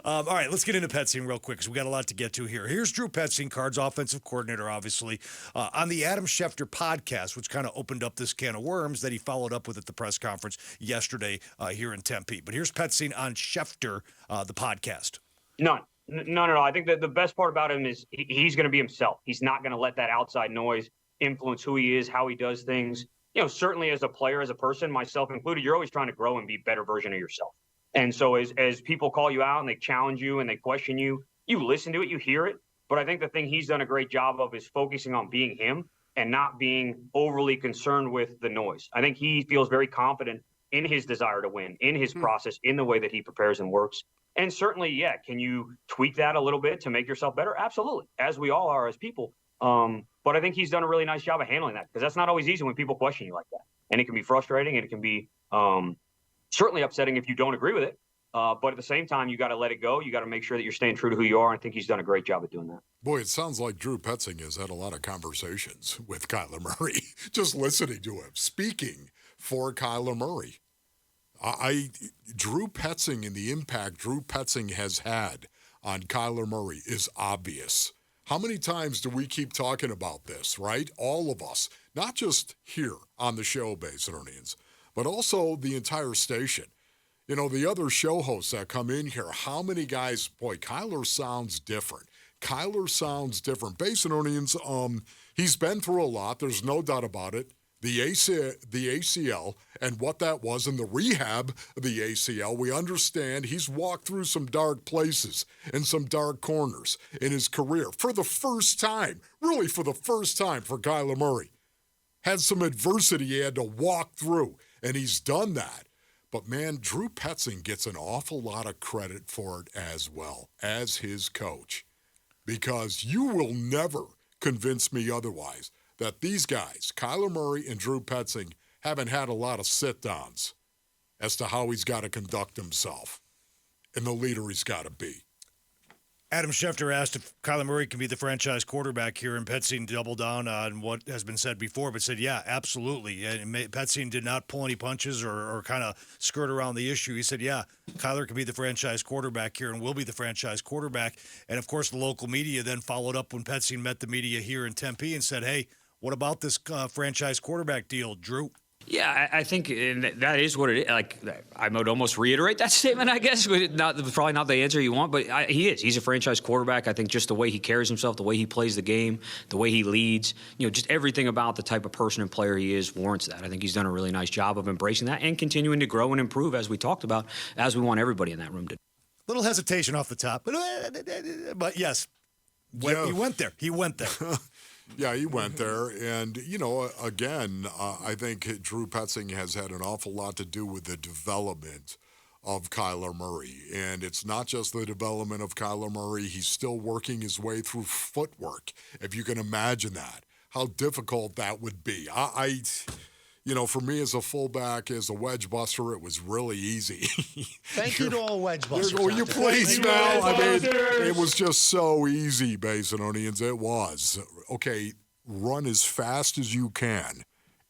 All right, let's get into Petzing real quick because we got a lot to get to here. Here's Drew Petzing, Cards offensive coordinator, obviously, on the Adam Schefter podcast, which kind of opened up this can of worms that he followed up with at the press conference yesterday here in Tempe. But here's Petzing on Schefter, the podcast. None at all. I think that the best part about him is he's going to be himself. He's not going to let that outside noise influence who he is, how he does things. You know, certainly as a player, as a person, myself included, you're always trying to grow and be a better version of yourself. And so as people call you out and they challenge you and they question you, you listen to it, you hear it. But I think the thing he's done a great job of is focusing on being him and not being overly concerned with the noise. I think he feels very confident in his desire to win, in his process, in the way that he prepares and works. And certainly, yeah, can you tweak that a little bit to make yourself better? Absolutely, as we all are as people. But I think he's done a really nice job of handling that because that's not always easy when people question you like that. And it can be frustrating and it can be certainly upsetting if you don't agree with it. But at the same time, you got to let it go. You got to make sure that you're staying true to who you are. I think he's done a great job at doing that. Boy, it sounds like Drew Petzing has had a lot of conversations with Kyler Murray, just listening to him, speaking for Kyler Murray. Drew Petzing and the impact Drew Petzing has had on Kyler Murray is obvious. How many times do we keep talking about this, right? All of us, not just here on the show, Basinonians, but also the entire station. You know, the other show hosts that come in here, how many guys, boy, Kyler sounds different. Kyler sounds different. Basinonians, he's been through a lot. There's no doubt about it. The ACL and what that was in the rehab of the ACL, we understand he's walked through some dark places and some dark corners in his career for the first time, really for the first time for Kyler Murray. Had some adversity he had to walk through, and he's done that. But, man, Drew Petzing gets an awful lot of credit for it as well, as his coach, because you will never convince me otherwise that these guys, Kyler Murray and Drew Petzing, haven't had a lot of sit-downs as to how he's got to conduct himself and the leader he's got to be. Adam Schefter asked if Kyler Murray can be the franchise quarterback here, and Petzing doubled down on what has been said before, but said, yeah, absolutely. And Petzing did not pull any punches or kind of skirt around the issue. He said, yeah, Kyler can be the franchise quarterback here and will be the franchise quarterback. And, of course, the local media then followed up when Petzing met the media here in Tempe and said, hey, what about this franchise quarterback deal, Drew? Yeah, I think that is what it is. Like, I would almost reiterate that statement, I guess. Probably not the answer you want, but he is. He's a franchise quarterback. I think just the way he carries himself, the way he plays the game, the way he leads, just everything about the type of person and player he is warrants that. I think he's done a really nice job of embracing that and continuing to grow and improve, as we talked about, as we want everybody in that room to do. Little hesitation off the top, but yes, he went there. He went there. Yeah, he went there. And, again, I think Drew Petzing has had an awful lot to do with the development of Kyler Murray. And it's not just the development of Kyler Murray. He's still working his way through footwork, if you can imagine that, how difficult that would be. For me as a fullback, as a wedge buster, it was really easy. Thank you to all wedge busters. Will you please, Mel? I mean, it was just so easy, Basinonians. It was. Okay, run as fast as you can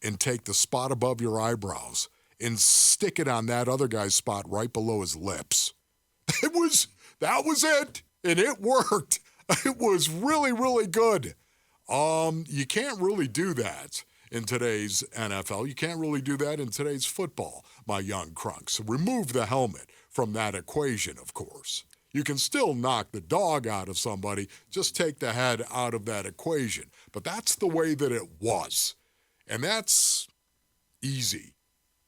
and take the spot above your eyebrows and stick it on that other guy's spot right below his lips. That was it, and it worked. It was really, really good. You can't really do that in today's NFL. You can't really do that in today's football, my young crunks. So remove the helmet from that equation, of course. You can still knock the dog out of somebody, just take the head out of that equation. But that's the way that it was. And that's easy.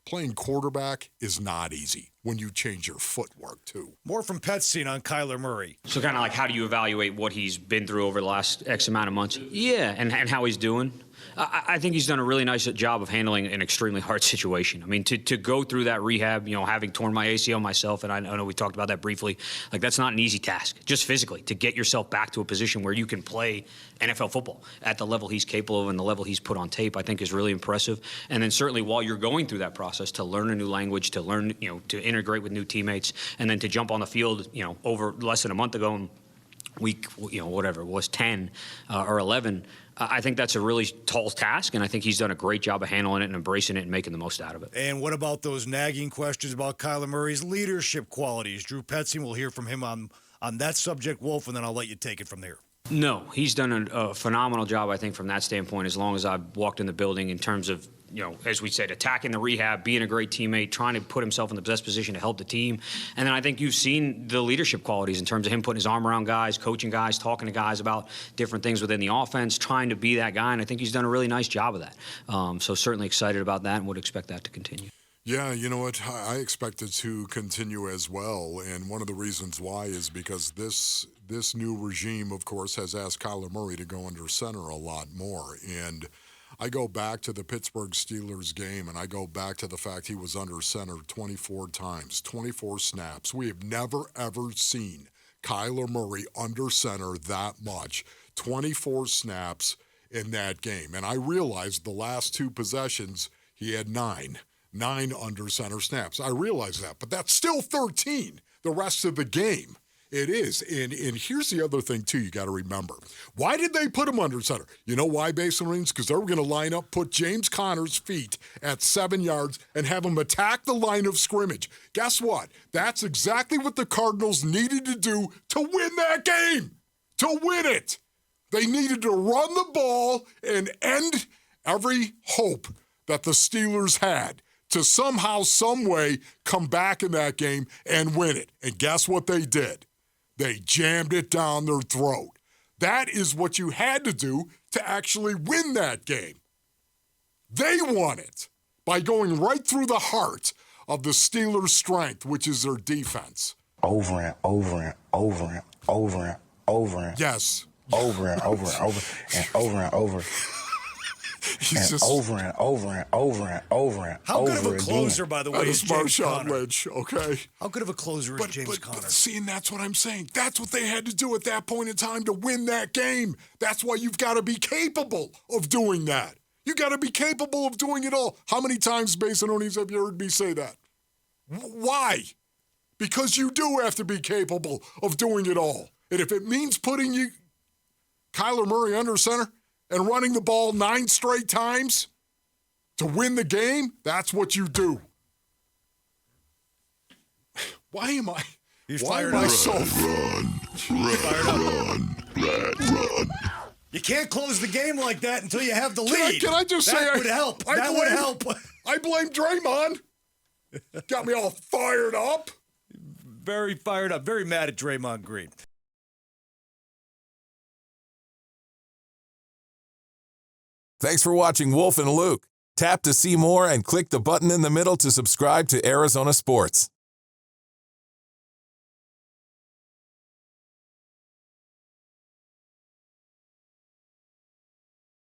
Playing quarterback is not easy when you change your footwork, too. More from Petzing on Kyler Murray. So kind of like, how do you evaluate what he's been through over the last X amount of months? Yeah, and how he's doing. I think he's done a really nice job of handling an extremely hard situation. I mean, to go through that rehab, having torn my ACL myself, and I know we talked about that briefly, like that's not an easy task, just physically, to get yourself back to a position where you can play NFL football at the level he's capable of and the level he's put on tape, I think is really impressive. And then certainly while you're going through that process, to learn a new language, to learn, to integrate with new teammates, and then to jump on the field, over less than a month ago, week, whatever it was, 10 or 11, I think that's a really tall task, and I think he's done a great job of handling it and embracing it and making the most out of it. And what about those nagging questions about Kyler Murray's leadership qualities? Drew Petzing, we'll hear from him on that subject, Wolf, and then I'll let you take it from there. No, he's done a phenomenal job, I think, from that standpoint, as long as I've walked in the building in terms of, as we said, attacking the rehab, being a great teammate, trying to put himself in the best position to help the team. And then I think you've seen the leadership qualities in terms of him putting his arm around guys, coaching guys, talking to guys about different things within the offense, trying to be that guy. And I think he's done a really nice job of that. So certainly excited about that and would expect that to continue. Yeah, you know what? I expect it to continue as well. And one of the reasons why is because this new regime, of course, has asked Kyler Murray to go under center a lot more. And I go back to the Pittsburgh Steelers game, and I go back to the fact he was under center 24 times, 24 snaps. We have never, ever seen Kyler Murray under center that much, 24 snaps in that game. And I realized the last two possessions, he had nine under center snaps. I realize that, but that's still 13 the rest of the game. It is. And here's the other thing, too, you got to remember. Why did they put him under center? You know why, Basin Marines? Because they were going to line up, put James Conner's feet at 7 yards and have him attack the line of scrimmage. Guess what? That's exactly what the Cardinals needed to do to win that game, to win it. They needed to run the ball and end every hope that the Steelers had to somehow, some way come back in that game and win it. And guess what they did? They jammed it down their throat. That is what you had to do to actually win that game. They won it by going right through the heart of the Steelers' strength, which is their defense. Over and over and over and over and over and yes. Over and over and over and over and over. Over and over and over and over and How over good of a closer, again. by the way, is James Conner? Lynch, okay? How good of a closer is James Conner? But see, and that's what I'm saying. That's what they had to do at that point in time to win that game. That's why you've got to be capable of doing that. You got to be capable of doing it all. How many times, Basinonies, have you heard me say that? Why? Because you do have to be capable of doing it all. And if it means putting Kyler Murray under center and running the ball 9 straight times to win the game, that's what you do. Why am I? He's why fired am I up. so Run. You can't close the game like that until you have the lead. Can I just say that would help? That would help. I blame Draymond. Got me all fired up. Very fired up. Very mad at Draymond Green. Thanks for watching Wolf and Luke. Tap to see more and click the button in the middle to subscribe to Arizona Sports.